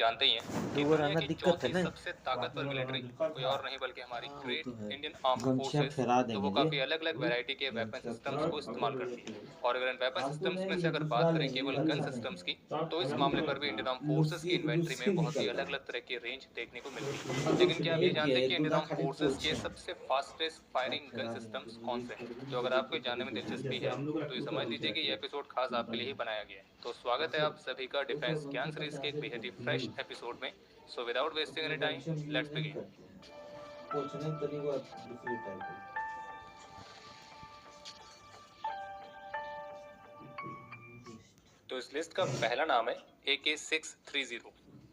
जानते ही हैं कि दोबारा दुनिया आना की दिक्कत है चौथी ना। सबसे ताकतवर मिलिट्री कोई और नहीं बल्कि हमारी हाँ, वो ग्रेट तो है। इंडियन आर्म्ड गमछियाँ फोर्सेस। फैला तो वो देंगे जी। काफ़ी अलग-अलग वैरायटी के वेपन सिस्टम्स को इस्तेमाल करती है। और अगर इन वेपन आपको सिस्टम्स मैं में से ये अगर बात दूसरा करें लेंगे केवल ये गन अच्छा नहीं सिस्टम्स है। की, तो आप तो इस आराम मामले से पर भी इंडियन आर्म्ड फोर्सेस की लुस्सी इन्वेंट्री लुस्सी में बहुत ही निकल रहा अलग-अलग तरह की रेंज देखने को मिलती है। है। लेकिन क्या आप ये एक ही जानते हैं है, कि इंडियन दूल्हा आर्म्ड खाली फोर्सेस के पोछे हैं। सबसे फास्टेस्ट फायरिंग गन फैला देंगे सिस्टम्स जी। कौन से हैं? तो अगर आपको ये जानने में दिलचस्पी जैसे है, हम लोग तो ये रखते समझ तो लीजिए कि ये एपिसोड खास आपके लिए ही बनाया गया है। तो स्वागत है ऐसे आप सभी का वो डिफेंस सब ज्ञान हमको सीरीज पता के है एक बेहद ही सिर्फ फ्रेश यूज एपिसोड में। So without wasting any time, prevention use let's नहीं बिगिन। करते हैं। पोछने का तरीका दूसरी टाइप है। तो इस लिस्ट का पहला नाम है AK-630,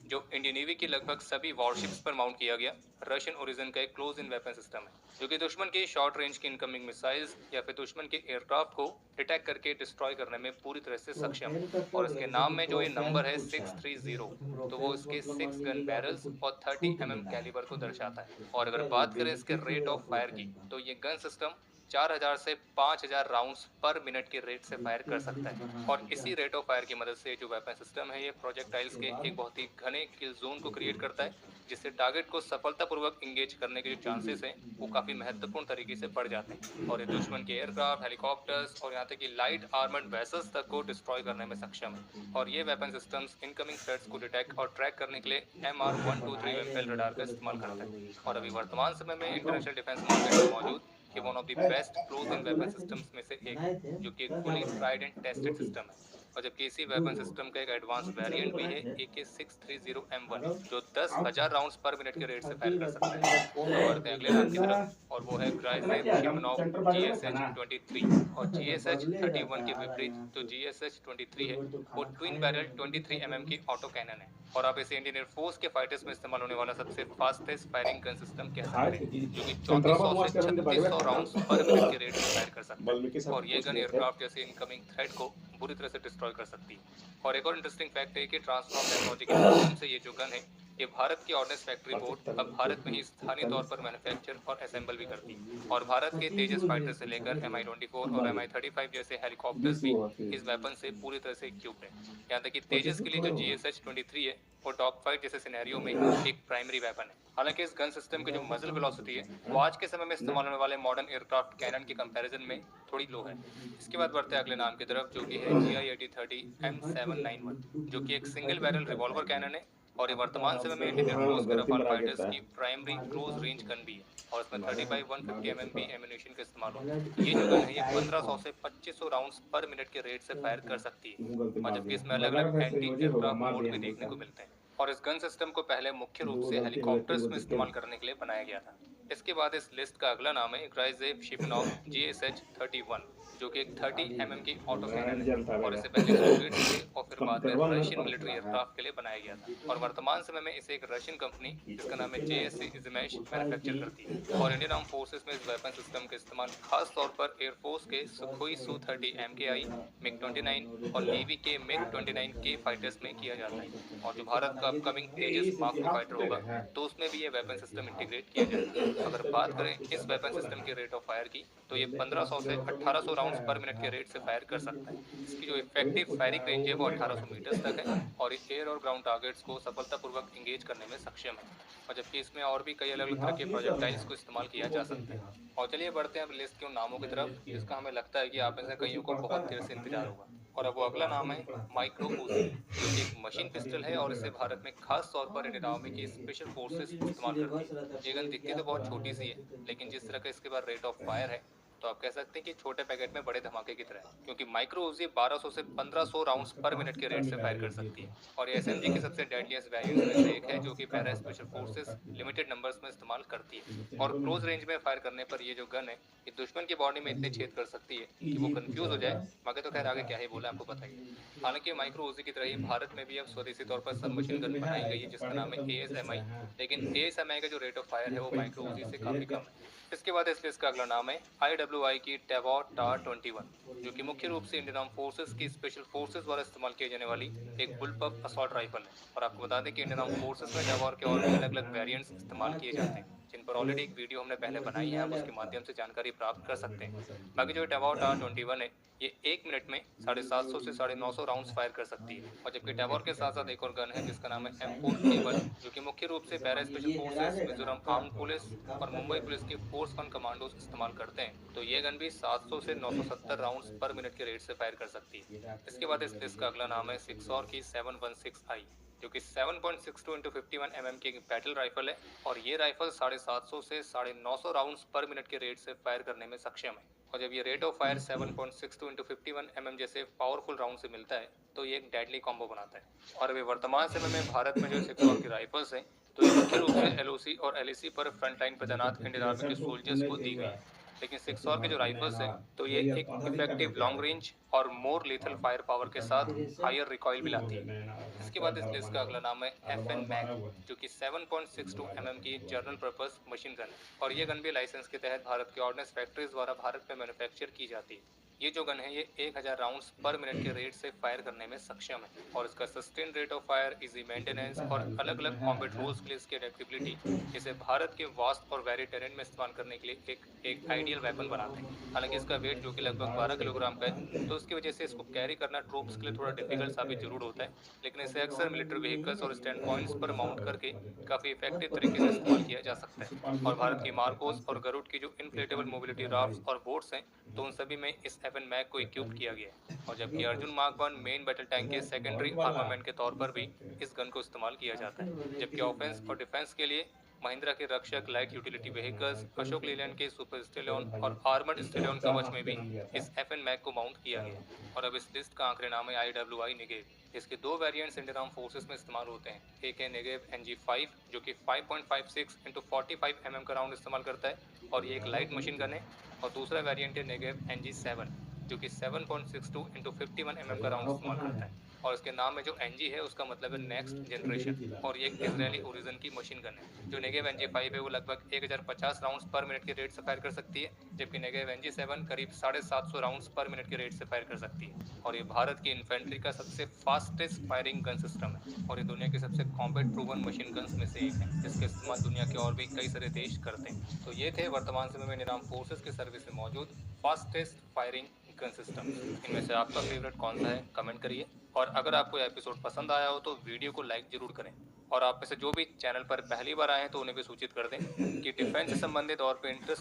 जो इंडियन नेवी की लगभग सभी वॉरशिप्स पर माउंट किया गया रशियन ओरिजिन का एक क्लोज इन वेपन सिस्टम है, जो कि दुश्मन के शॉर्ट रेंज की इनकमिंग मिसाइल्स या फिर दुश्मन के एयरक्राफ्ट को डिटेक्ट करके डिस्ट्रॉय करने में पूरी तरह से तो सक्षम है। फैन का क्या और हो गया? इसके जैसे नाम कि में जो ये प्रोफैन नंबर है पूछा 630, तो तो वो प्रोफैन का इसके मतलब मान 6 गन लीजिए कि आपको बैरल्स कुछ और 30 छूट mm मिला है। कैलिबर को दर्शाता है। और तो अगर क्या बात करें इसके बेनिफिट रेट होगा ऑफ फायर की, प्रोफैन का? तो ये गन सिस्टम 4000 से 5000 राउंड्स पर मिनट के रेट से फायर कर लिक्विड सकता ब्रिज है। बना और है क्या? इसी रेट ऑफ फायर की मदद से जो वेपन सिस्टम है, ये प्रोजेक्टाइल्स उसके के बाद एक बहुत ही घने किल जोन को क्रिएट करता है, अच्छा। जिससे टारगेट को सफलतापूर्वक इंगेज करने के जो चांसेस हैं, वो काफी महत्वपूर्ण तरीके से बढ़ जाते हैं। और ये दुश्मन के एयरक्राफ्ट, हेलीकॉप्टर्स और यहाँ तक कि लाइट आर्मर्ड वेसल्स तक को डिस्ट्रॉय करने में सक्षम है। और ये वेपन सिस्टम्स इनकमिंग थ्रेट्स को डिटेक्ट और ट्रैक करने के लिए हम MR123 बनाए नहीं एमपेल मेरे रडार को का तो इतना इस्तेमाल करता है। मालूम है कि और खाना अभी नहीं वर्तमान खाना। समय में हाँ कौन? इंटरनेशनल डिफेंस मार्केट में मौजूद ये वन ऑफ द है? बेस्ट क्लोज इन रात को वेपन बनाए थे ना? सिस्टम्स में से एक है, बनाए थे? जो कि एक क्या क्या फुली बनाए ट्राइड एंड थे? टेस्टेड रोटी। सिस्टम है। और जबकि इसी दो वेपन दो। सिस्टम का एक एडवांस हाँ तो चावल वेरिएंट भी बनाए है थे। AK-630M1, आरो जो आप 10,000 राउंड्स पर मिनट तो के रेट से खाते फायर ही कर रहते सकता हैं है। जब कौन अब है बढ़ते हैं अगले नाम की ना। तरफ, और वो है अपना ग्राइजेव क्या है हम शिपनॉव सेंटर भाग में खाना GSH-23। और बदले रहता GSH-31 है के आ रहा है विपरीत यहाँ जो से GSH-23 कुछ है, लोग तो वो खाना ट्विन खाए नहीं बैरल है नहीं 23 खाता mm कुछ। की ऑटो कैनन है। और आप इसे इंडियन एयरफोर्स के फाइटर्स में इस्तेमाल होने वाला सबसे फास्टेस्ट फायरिंग गन सिस्टम कह खाए सकते हैं, थे कि जो कि सेंटर भाग 3400 से वाश करने के बाद में 3600 खाता राउंड्स पर मिनट के रेट से फायर कर सकता है। वाल्मीकि साहब और ये पूछ गन लिए थे। एयरक्राफ्ट जैसे इनकमिंग थ्रेट को बुरी तरह से डिस्ट्रॉय कर सकती है। और एक और इंटरेस्टिंग फैक्ट है कि ट्रांसफॉर्म टेक्नोलॉजी के माध्यम से ये जो गन है, ये भारत की ऑर्डिनेंस फैक्ट्री बोर्ड अब भारत में ही स्थानीय तौर पर मैन्युफैक्चर और असेंबल भी करती है। और भारत के 25 तेजस को फाइटर से गिने लेकर 26 Mi-24 और को Mi-35 जैसे हेलीकॉप्टर्स 20 भी को फिर इस वेपन से पूरी तरह से इक्विप्ड है। यहाँ तक कि 25 तेजस को के लिए थोड़े जो होगा। GSH-23 है, वो डॉग फाइट जैसे सिनेरियो में एक प्राइमरी वेपन है। हालांकि इस गन सिस्टम की जो मजल वेलोसिटी है, वो आज के समय में ना इस्तेमाल होने वाले मॉडर्न एयरक्राफ्ट कैनन के कंपैरिजन में थोड़ी लो है। इसके बाद बढ़ते हैं अगले नाम की तरफ, जो कि है GI-8030 M791, जो कि एक सिंगल बैरल रिवॉल्वर कैनन है। और ये वर्तमान समय में इंडियन हाँ एयरफोर्स के गलती रफाल मरा फाइटर्स गया की प्राइमरी मार्केट क्लोज बाहर रेंज गन भी है। और इसमें मारे 30 बाई मार्केट 150 से mm थोड़ा एम्यूनेशन का इस्तेमाल होता ब्लड है। ये जो गन है, ये टाइट था 1500 से 2500 राउंड्स पर मिनट के रेट से क्या फायर था कर सकती है। मुंह गलती और मार जबकि दिया इसमें अलग लगा अलग था एंटी संयोजी होगा एयरक्राफ्ट मार मोड दिया भी हम देखने बोलता को मिलते हैं। और इस गन सिस्टम को पहले मुख्य रूप दो से गलती हुए थे हेलीकॉप्टर्स वो में दिक्कत इस्तेमाल करने के लिए बनाया गया था। इसके बाद इस लिस्ट का अगला नाम है ग्राइजेव शिपनॉव GSH-31, जो कि एक 30 mm की ऑटो कैनन है। जल था और मेरा इससे पहले सोवियट्स के और फिर बाद में कटवा मेरे रशियन पास मिलिट्री चला है एयरक्राफ्ट के लिए बनाया गया था। और वर्तमान समय में इसे एक रशियन कंपनी जिसका नाम है JSC Izhmash पूछा है मैन्युफैक्चर कि करती है। और इंडियन आर्म फोर्सेस में इस वेपन सिस्टम का इस्तेमाल खास तौर पर एयरफोर्स के सुखोई Su-30 MKI, MiG-29 और नेवी के MiG-29K फाइटर्स में किया जाता है। और जो भारत का अपकमिंग तेजस इस मार्क 2 हाफ फाइटर टूटेगा होगा, है तो उसमें भी ये वेपन सिस्टम इंटीग्रेट किया जाएगा। अगर बात करें इस वेपन सिस्टम के रेट ऑफ फायर की, तो ये 1500 से 1800 राउंड्स पर मिनट के रेट से फायर कर सकता है। इसकी जो कोई नहीं इफेक्टिव पूछा फायरिंग है रेंज है, वो वो मैं 1800 मीटर्स तक है। और ये एयर और ग्राउंड टारगेट्स को सफलतापूर्वक इंगेज करने में सक्षम है। और जबकि इसमें और भी कई अलग अलग तरह इतिहास के नहीं चल रहा प्रोजेक्टाइल्स है को इस्तेमाल किया इसको जा बोलते हैं सकता है। इतिहास और चलिए बढ़ते हैं अब लिस्ट के उन नामों की मैंने तरफ लिख दिया जिसका हमें लगता है कि आप में से कुछ कईयों को पढ़ता बहुत देर से रहता है इंतजार ना होगा। और अब वो तो अगला क्लास में नाम नहीं है पढ़ाता माइक्रो उजी, जो कि एक मशीन क्लास में पिस्टल है पेपर और पे इसे रहता भारत है में खास तौर हाँ पर इंडियन आर्मी की देखिए स्पेशल जो फोर्सेस चीज़ में इस्तेमाल करती सिलेबस है। रहता है ये गन पूरे दिखती तो इतिहास बहुत पढ़ाना छोटी सी है, रहता है तो लेकिन दिक्कत जिस है तरह का इसके बाद रेट ऑफ फायर है, तो आप कह सकते हैं कि छोटे पैकेट में बड़े धमाके की तरह है, क्योंकि माइक्रो उजी 1200 से 1500 राउंड्स आपका पर मिनट पास के रेट कमी से रह फायर कर गई सकती तो है। और ये SMG के सबसे डेडलिएस्ट वेरिएंट्स में से एक है, जो कि para special forces limited numbers में इस्तेमाल करती है। और क्लोज रेंज में फायर करने पर ये जो गन है, ये दुश्मन की बॉडी में इतने छेद कर सकती है कि वो ये कंफ्यूज पूछा हो है जाए। बस मगर तो खैर आगे क्या ही बोला आपको पता ही है। हालांकि माइक्रो उजी की तरह ही भारत में भी अब स्वदेशी तौर पर सब मशीन दूसरे गन दिन बनाई है गई है, जिसका पढ़े नाम है खत्म टेस्ट ASMI। है लेकिन ASMI का जो रेट ऑफ फायर ये है, वो पैंतीस माइक्रो का उजी था से ये काफी का कम है। इसके बाद इस लिस्ट का अगला नाम है IWI की टेवॉर टार-21, जो कि मुख्य रूप से इंडियन आर्म फोर्सेस की स्पेशल फोर्सेस द्वारा इस्तेमाल किए जाने वाली एक बुलपफ असॉल्ट राइफल है। और आपको बता दें कि इंडियन आर्म फोर्सेस में टेवॉर के और भी अलग अलग वेरिएंट्स इस्तेमाल किए जाते हैं। जिन पर ऑलरेडी एक वीडियो हमने पहले बनाई है, आप उसके माध्यम से जानकारी प्राप्त कर सकते हैं। बाकी जो टैवॉर R21 है, ये 1 मिनट में 750 से 950 राउंड्स फायर कर सकती है। और जबकि टैवॉर के साथ साथ एक और गन है जिसका नाम है M4A1, जो कि मुख्य रूप से para special forces, Mizoram armed police और मुंबई पुलिस के फोर्स 1 कमांडोज इस्तेमाल करते हैं। तो ये गन भी 700 से 970 राउंड्स पर मिनट के रेट से फायर कर सकती है। इसके बाद इस लिस्ट का अगला नाम है सिक्सॉर की 716i, जो कि 7.62 × 51 mm की एक बैटल राइफल है और ये राइफल 750 से 950 राउंड्स पर मिनट के रेट से फायर करने में सक्षम है। और जब ये रेट ऑफ फायर 7.62 × 51 mm जैसे पावरफुल राउंड से मिलता है तो ये एक डेडली कॉम्बो बनाता है। और अभी वर्तमान समय में भारत में जो सिक्सॉर की राइफल्स हैं, तो ये मुख्य रूप से LOC और LEC पर फ्रंट लाइन पर तैनात इंडियन आर्मी के सोल्जर्स को दी गई है। लेकिन सिक्सॉर के जो राइफल्स हैं, तो ये एक इफेक्टिव लॉन्ग रेंज और मोर लेथल फायर पावर के साथ हायर रिकॉइल भी लाती है। इसके बाद इस लिस्ट का अगला नाम है FN मैग, जो कि 7.62 mm की जनरल पर्पस मशीन गन है और ये गन भी लाइसेंस के तहत भारत के ऑर्डिनेंस फैक्ट्रीज द्वारा भारत में मैन्युफैक्चर की जाती है। ये जो गन है ये 1000 राउंड्स पर मिनट के रेट से फायर करने में सक्षम है और इसका sustain rate of fire, easy maintenance और अलग अलग कॉम्बैट रोल्स के लिए इसकी एडेप्टेबिलिटी इसे भारत के वास्ट और वेरी टेरेन में इस्तेमाल करने के लिए एक आइडियल वेपन बनाते हैं। हालांकि इसका वेट जो कि लगभग 12 किलोग्राम का है, तो उसकी वजह से इसको कैरी करना ट्रूप्स के लिए थोड़ा डिफिकल्ट साबित जरूर होता है, लेकिन इसे अक्सर मिलिट्री व्हीकल्स और स्टैंड पॉइंट्स पर माउंट करके काफी इफेक्टिव तरीके से इस्तेमाल किया जा सकता है। और भारत की मार्कोस और गरुड़ की जो इनफ्लेटेबल मोबिलिटी राफ्ट्स और बोट्स हैं, तो उन सभी में इस FN मैग को इक्विप किया गया है। और जबकि Arjun mark 1 main battle tank के सेकेंडरी आर्मामेंट के तौर पर भी इस गन को इस्तेमाल किया जाता है, जबकि ऑफेंस और डिफेंस के लिए महिंद्रा के रक्षक light utility vehicles, Ashok Leyland के सुपर स्टेलियन और आर्मर्ड स्टेलियन कवच में भी इस FN मैग को माउंट किया गया। और अब इस लिस्ट का आखिरी नाम है IWI नेगेव। इसके दो वेरिएंट्स इंडियन आर्म फोर्सेस में इस्तेमाल होते हैं। एक है नेगेव NG5, जो कि 5.56 × 45 mm का राउंड इस्तेमाल करता है और ये एक लाइट मशीन गन है। और दूसरा वेरिएंट है नेगेव NG7, जो कि 7.62 × 51 mm का राउंड इस्तेमाल करता है और इसके नाम में जो NG है उसका मतलब है नेक्स्ट जनरेशन और ये एक इजरायली ओरिजिन की मशीन गन है। जो नेगेव NG5 है वो लगभग 1050 राउंड्स पर मिनट के रेट से फायर कर सकती है, जबकि नेगेव NG7 करीब 750 राउंड्स पर मिनट के रेट से फायर कर सकती है। और ये भारत की इन्फेंट्री का सबसे फास्टेस्ट फायरिंग गन सिस्टम है और ये दुनिया की सबसे कॉम्बैट प्रूवन मशीन गन्स में से एक है, जिसका इस्तेमाल दुनिया के और भी कई सारे देश करते हैं। तो ये थे वर्तमान समय में इंडियन आर्म फोर्सेस के सर्विस में मौजूद फास्टेस्ट फायरिंग गन सिस्टम। इनमें से आपका फेवरेट कौन सा है, कमेंट करिए। और अगर आपको यह एपिसोड पसंद आया हो तो वीडियो को लाइक जरूर करें और आप में से जो भी चैनल पर पहली बार आए हैं तो उन्हें भी सूचित कर दें कि डिफेंस से संबंधित और पे इंटरेस्ट